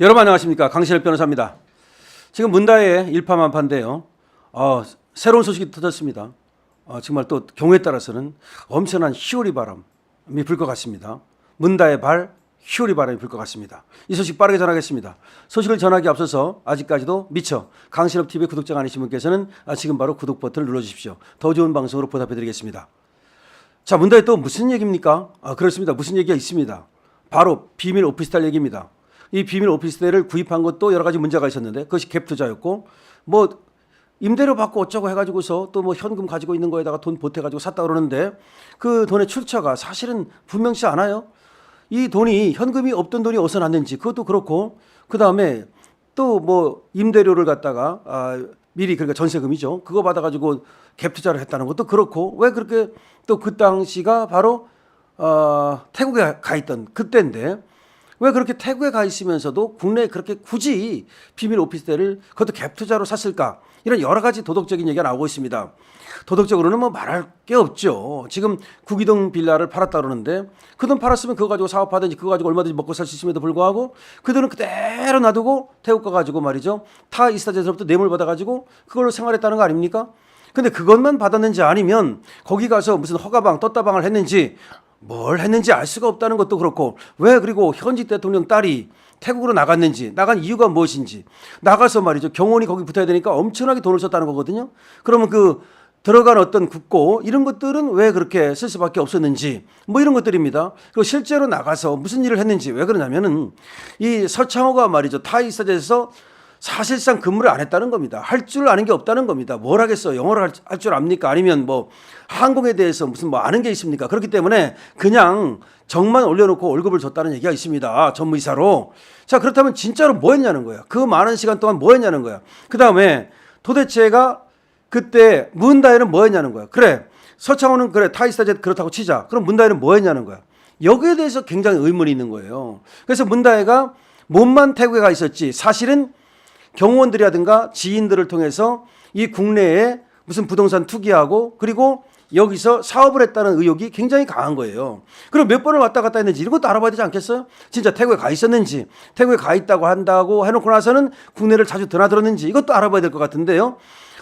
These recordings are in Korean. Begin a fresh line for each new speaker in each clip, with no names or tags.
여러분 안녕하십니까, 강신일 변호사입니다. 지금 문다의 일파만파인데요. 새로운 소식이 터졌습니다. 정말 또 경우에 따라서는 엄청난 희오리 바람이 불 것 같습니다. 문다의 희오리 바람이 불 것 같습니다. 이 소식 빠르게 전하겠습니다. 소식을 전하기 앞서서 아직까지도 미처 강신업TV 구독자가 아니신 분께서는 지금 바로 구독 버튼을 눌러주십시오. 더 좋은 방송으로 보답해드리겠습니다. 자, 문다에 또 무슨 얘기입니까? 그렇습니다. 무슨 얘기가 있습니다. 바로 비밀 오피스텔 얘기입니다. 이 비밀 오피스텔을 구입한 것도 여러 가지 문제가 있었는데 그것이 갭 투자였고, 뭐 임대료 받고 어쩌고 해가지고서 또 뭐 현금 가지고 있는 거에다가 돈 보태가지고 샀다 그러는데 그 돈의 출처가 사실은 분명치 않아요. 이 돈이 현금이 없던 돈이 어디서 났는지 그것도 그렇고, 그 다음에 또 뭐 임대료를 갖다가 미리, 그러니까 전세금이죠, 그거 받아가지고 갭 투자를 했다는 것도 그렇고, 왜 그렇게 또 그 당시가 바로 태국에 가 있던 그때인데 왜 그렇게 태국에 가 있으면서도 국내에 그렇게 굳이 비밀 오피스텔을 그것도 갭 투자로 샀을까? 이런 여러 가지 도덕적인 얘기가 나오고 있습니다. 도덕적으로는 뭐 말할 게 없죠. 지금 구기동 빌라를 팔았다 그러는데 그 돈 팔았으면 그거 가지고 사업하든지 그거 가지고 얼마든지 먹고 살 수 있음에도 불구하고 그 돈은 그대로 놔두고 태국 가가지고 말이죠, 타 이스타제에서부터 뇌물 받아가지고 그걸로 생활했다는 거 아닙니까? 근데 그것만 받았는지 아니면 거기 가서 무슨 허가방 떴다방을 했는지 뭘 했는지 알 수가 없다는 것도 그렇고, 왜 그리고 현직 대통령 딸이 태국으로 나갔는지, 나간 이유가 무엇인지, 나가서 말이죠, 경호원이 거기 붙어야 되니까 엄청나게 돈을 썼다는 거거든요. 그러면 그 들어간 어떤 국고 이런 것들은 왜 그렇게 쓸 수밖에 없었는지, 뭐 이런 것들입니다. 그리고 실제로 나가서 무슨 일을 했는지. 왜 그러냐면은 이 서창호가 말이죠, 타이스타제에서 사실상 근무를 안 했다는 겁니다. 할 줄 아는 게 없다는 겁니다. 뭘 하겠어요? 영어를 할 줄 압니까? 아니면 뭐 항공에 대해서 무슨 뭐 아는 게 있습니까? 그렇기 때문에 그냥 정만 올려놓고 월급을 줬다는 얘기가 있습니다. 전무이사로. 자, 그렇다면 진짜로 뭐 했냐는 거야. 그 많은 시간 동안 뭐 했냐는 거야. 그 다음에 도대체가 그때 문다에는 뭐 했냐는 거야. 그래, 서창호는 그래, 타이스타제 그렇다고 치자. 그럼 문다에는 뭐 했냐는 거야. 여기에 대해서 굉장히 의문이 있는 거예요. 그래서 문다에가 몸만 태국에 가 있었지 사실은 경호원들이라든가 지인들을 통해서 이 국내에 무슨 부동산 투기하고 그리고 여기서 사업을 했다는 의혹이 굉장히 강한 거예요. 그럼 몇 번을 왔다 갔다 했는지 이런 것도 알아봐야 되지 않겠어요? 진짜 태국에 가 있었는지, 태국에 가 있다고 한다고 해놓고 나서는 국내를 자주 드나들었는지 이것도 알아봐야 될 것 같은데요.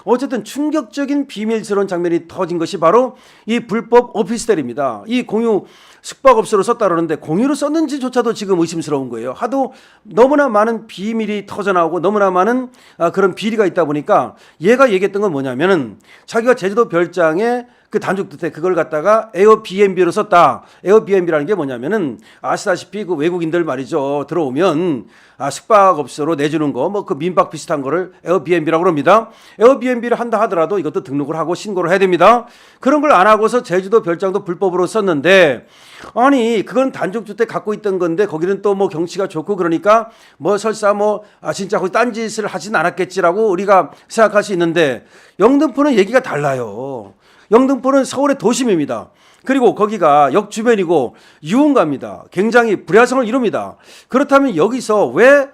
어쨌든 충격적인 비밀스러운 장면이 터진 것이 바로 이 불법 오피스텔입니다. 이 공유 숙박업소로 썼다 그러는데 공유로 썼는지조차도 지금 의심스러운 거예요. 하도 너무나 많은 비밀이 터져나오고 너무나 많은 그런 비리가 있다 보니까 얘가 얘기했던 건 뭐냐면은 자기가 제주도 별장에 그 단독주택 그걸 갖다가 에어비앤비로 썼다. 에어비앤비라는 게 뭐냐면은 아시다시피 그 외국인들 말이죠, 들어오면 숙박업소로 내주는 거, 뭐 그 민박 비슷한 거를 에어비앤비라고 합니다. 에어비앤비를 한다 하더라도 이것도 등록을 하고 신고를 해야 됩니다. 그런 걸 안 하고서 제주도 별장도 불법으로 썼는데, 아니 그건 단독주택 갖고 있던 건데 거기는 또 뭐 경치가 좋고 그러니까 뭐 설사 뭐 진짜 거기 딴짓을 하진 않았겠지라고 우리가 생각할 수 있는데, 영등포는 얘기가 달라요. 영등포는 서울의 도심입니다. 그리고 거기가 역 주변이고 유흥가입니다. 굉장히 불야성을 이룹니다. 그렇다면 여기서 왜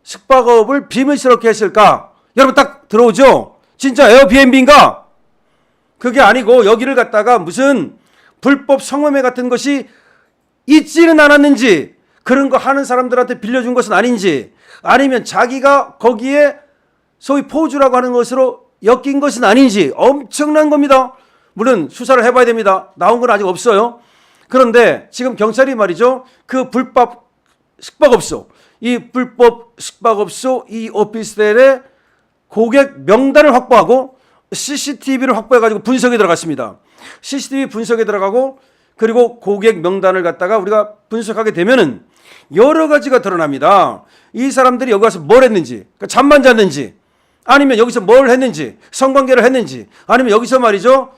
숙박업을 비밀스럽게 했을까? 여러분 딱 들어오죠? 진짜 에어비앤비인가? 그게 아니고 여기를 갖다가 무슨 불법 성매매 같은 것이 있지는 않았는지, 그런 거 하는 사람들한테 빌려준 것은 아닌지, 아니면 자기가 거기에 소위 포주라고 하는 것으로 엮인 것은 아닌지 엄청난 겁니다. 물론 수사를 해봐야 됩니다. 나온 건 아직 없어요. 그런데 지금 경찰이 말이죠, 그 불법 숙박업소, 이 불법 숙박업소 이 오피스텔의 고객 명단을 확보하고 CCTV를 확보해가지고 분석에 들어갔습니다. CCTV 분석에 들어가고 그리고 고객 명단을 갖다가 우리가 분석하게 되면은 여러 가지가 드러납니다. 이 사람들이 여기 와서 뭘 했는지, 그러니까 잠만 잤는지, 아니면 여기서 뭘 했는지, 성관계를 했는지, 아니면 여기서 말이죠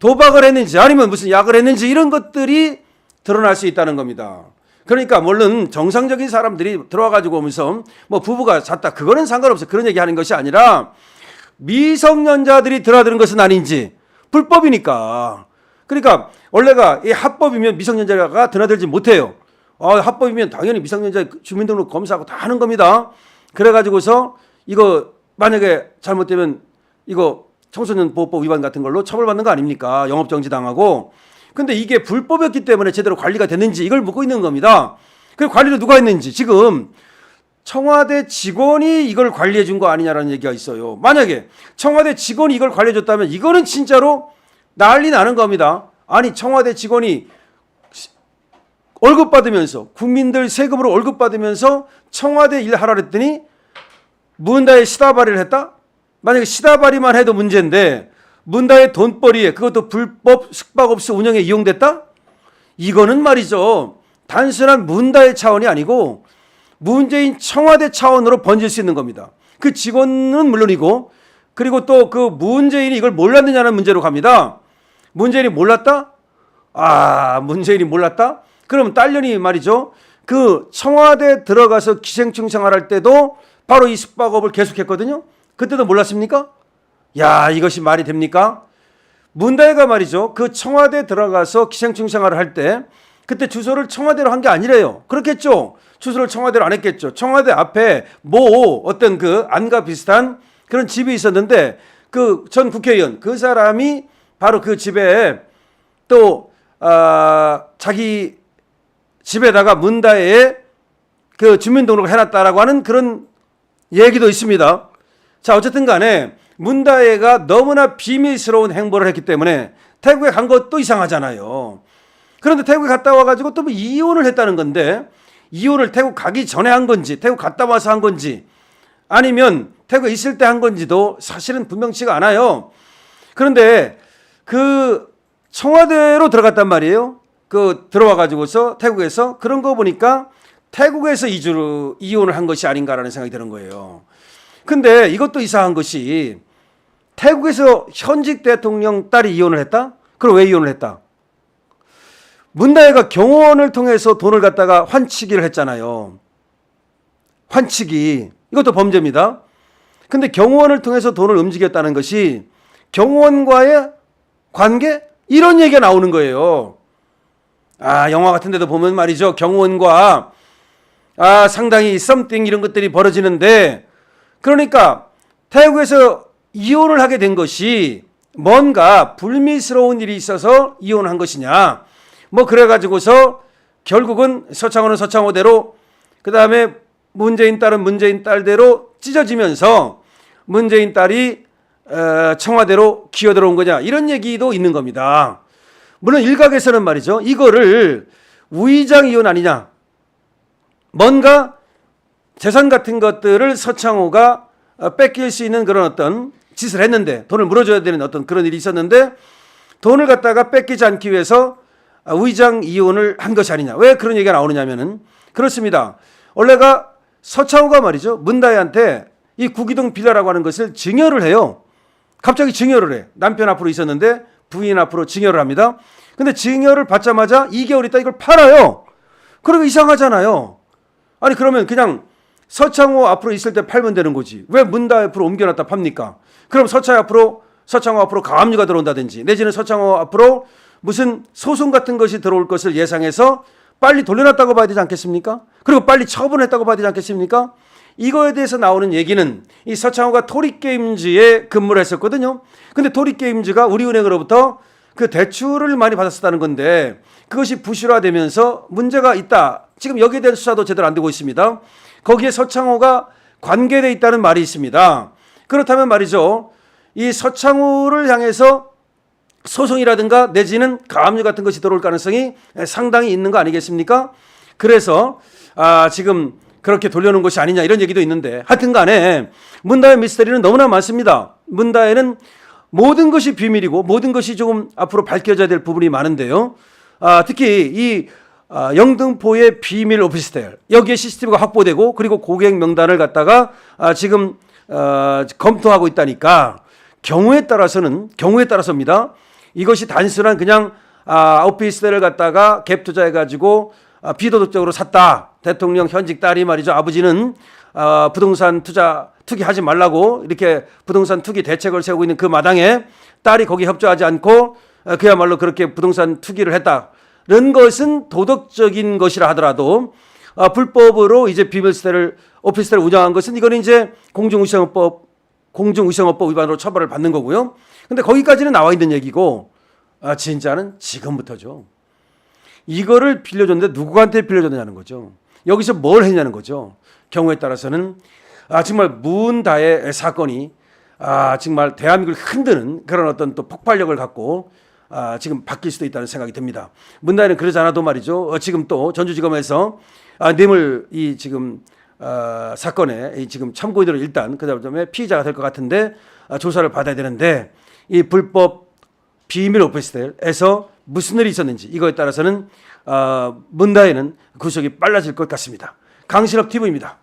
도박을 했는지, 아니면 무슨 약을 했는지, 이런 것들이 드러날 수 있다는 겁니다. 그러니까 물론 정상적인 사람들이 들어와가지고 오면서 뭐 부부가 잤다 그거는 상관없어요. 그런 얘기하는 것이 아니라 미성년자들이 드나드는 것은 아닌지, 불법이니까. 그러니까 원래가 이 합법이면 미성년자가 드나들지 못해요. 합법이면 당연히 미성년자 주민등록 검사하고 다 하는 겁니다. 그래가지고서 이거 만약에 잘못되면 이거 청소년 보호법 위반 같은 걸로 처벌받는 거 아닙니까? 영업정지 당하고. 근데 이게 불법이었기 때문에 제대로 관리가 됐는지 이걸 묻고 있는 겁니다. 그 관리를 누가 했는지 지금 청와대 직원이 이걸 관리해 준 거 아니냐라는 얘기가 있어요. 만약에 청와대 직원이 이걸 관리해 줬다면 이거는 진짜로 난리 나는 겁니다. 아니 청와대 직원이 월급 받으면서 국민들 세금으로 월급 받으면서 청와대 일하라 그랬더니 문다에 시다발이를 했다? 만약에 시다발이만 해도 문제인데 문다의 돈벌이에 그것도 불법 숙박업소 운영에 이용됐다? 이거는 말이죠. 단순한 문다의 차원이 아니고 문재인 청와대 차원으로 번질 수 있는 겁니다. 그 직원은 물론이고 그리고 또 그 문재인이 이걸 몰랐느냐는 문제로 갑니다. 문재인이 몰랐다? 문재인이 몰랐다? 그럼 딸년이 말이죠. 그 청와대 들어가서 기생충 생활할 때도 바로 이 숙박업을 계속했거든요. 그때도 몰랐습니까? 야, 이것이 말이 됩니까? 문다혜가 말이죠. 그 청와대 들어가서 기생충 생활을 할 때 그때 주소를 청와대로 한 게 아니래요. 그렇겠죠. 주소를 청와대로 안 했겠죠. 청와대 앞에 어떤 그 안과 비슷한 그런 집이 있었는데 그 전 국회의원 그 사람이 바로 그 집에 또 자기 집에다가 문다혜에 그 주민등록을 해놨다라고 하는 그런 얘기도 있습니다. 자, 어쨌든 간에 문다혜가 너무나 비밀스러운 행보를 했기 때문에 태국에 간 것도 이상하잖아요. 그런데 태국에 갔다 와가지고 또 뭐 이혼을 했다는 건데 이혼을 태국 가기 전에 한 건지 태국 갔다 와서 한 건지 아니면 태국에 있을 때 한 건지도 사실은 분명치가 않아요. 그런데 그 청와대로 들어갔단 말이에요. 그 들어와가지고서 태국에서 그런 거 보니까 태국에서 이혼을 한 것이 아닌가라는 생각이 드는 거예요. 근데 이것도 이상한 것이 태국에서 현직 대통령 딸이 이혼을 했다? 그럼 왜 이혼을 했다? 문다혜가 경호원을 통해서 돈을 갖다가 환치기를 했잖아요. 환치기. 이것도 범죄입니다. 근데 경호원을 통해서 돈을 움직였다는 것이 경호원과의 관계? 이런 얘기가 나오는 거예요. 영화 같은 데도 보면 말이죠. 경호원과 상당히 썸띵 이런 것들이 벌어지는데 그러니까 태국에서 이혼을 하게 된 것이 뭔가 불미스러운 일이 있어서 이혼한 것이냐. 뭐 그래가지고서 결국은 서창호는 서창호대로 그 다음에 문재인 딸은 문재인 딸대로 찢어지면서 문재인 딸이 청와대로 기어들어온 거냐 이런 얘기도 있는 겁니다. 물론 일각에서는 말이죠. 이거를 우의장 이혼 아니냐. 뭔가 재산 같은 것들을 서창호가 뺏길 수 있는 그런 어떤 짓을 했는데 돈을 물어줘야 되는 어떤 그런 일이 있었는데 돈을 갖다가 뺏기지 않기 위해서 우의장 이혼을 한 것이 아니냐. 왜 그런 얘기가 나오느냐면은 그렇습니다. 원래가 서창호가 말이죠. 문다혜한테 이 구기동 빌라라고 하는 것을 증여를 해요. 갑자기 증여를 해. 남편 앞으로 있었는데 부인 앞으로 증여를 합니다. 근데 증여를 받자마자 2개월 있다 이걸 팔아요. 그러고 이상하잖아요. 아니 그러면 그냥 서창호 앞으로 있을 때 팔면 되는 거지. 왜 문다혜 앞으로 옮겨놨다 팝니까? 그럼 서창호 앞으로 가압류가 들어온다든지 내지는 서창호 앞으로 무슨 소송 같은 것이 들어올 것을 예상해서 빨리 돌려놨다고 봐야 되지 않겠습니까? 그리고 빨리 처분했다고 봐야 되지 않겠습니까? 이거에 대해서 나오는 얘기는 이 서창호가 토리게임즈에 근무를 했었거든요. 근데 토리게임즈가 우리은행으로부터 그 대출을 많이 받았었다는 건데 그것이 부실화되면서 문제가 있다. 지금 여기에 대한 수사도 제대로 안 되고 있습니다. 거기에 서창호가 관계되어 있다는 말이 있습니다. 그렇다면 말이죠. 이 서창호를 향해서 소송이라든가 내지는 가압류 같은 것이 들어올 가능성이 상당히 있는 거 아니겠습니까? 그래서 지금 그렇게 돌려놓은 것이 아니냐 이런 얘기도 있는데 하여튼 간에 문다혜 미스터리는 너무나 많습니다. 문다혜는 모든 것이 비밀이고 모든 것이 조금 앞으로 밝혀져야 될 부분이 많은데요. 특히 이 영등포의 비밀 오피스텔 여기에 CCTV가 확보되고 그리고 고객 명단을 갖다가 지금 검토하고 있다니까 경우에 따라서입니다. 이것이 단순한 그냥 오피스텔을 갖다가 갭 투자해가지고 비도덕적으로 샀다. 대통령 현직 딸이 말이죠. 아버지는 부동산 투기하지 말라고 이렇게 부동산 투기 대책을 세우고 있는 그 마당에 딸이 거기에 협조하지 않고 그야말로 그렇게 부동산 투기를 했다는 것은 도덕적인 것이라 하더라도 불법으로 이제 오피스텔을 운영한 것은 이거는 이제 공중위생법 위반으로 처벌을 받는 거고요. 근데 거기까지는 나와 있는 얘기고 진짜는 지금부터죠. 이거를 빌려줬는데 누구한테 빌려줬느냐는 거죠. 여기서 뭘 했냐는 거죠. 경우에 따라서는 정말 문다의 사건이 정말 대한민국을 흔드는 그런 어떤 또 폭발력을 갖고 지금 바뀔 수도 있다는 생각이 듭니다. 문다혜는 그러지 않아도 말이죠. 지금 또 전주지검에서 뇌물 이 지금 사건에 이 지금 참고인으로 일단 그다음에 피의자가 될 것 같은데 조사를 받아야 되는데 이 불법 비밀 오피스텔에서 무슨 일이 있었는지 이거에 따라서는 문다혜는 구속이 빨라질 것 같습니다. 강신업 TV입니다.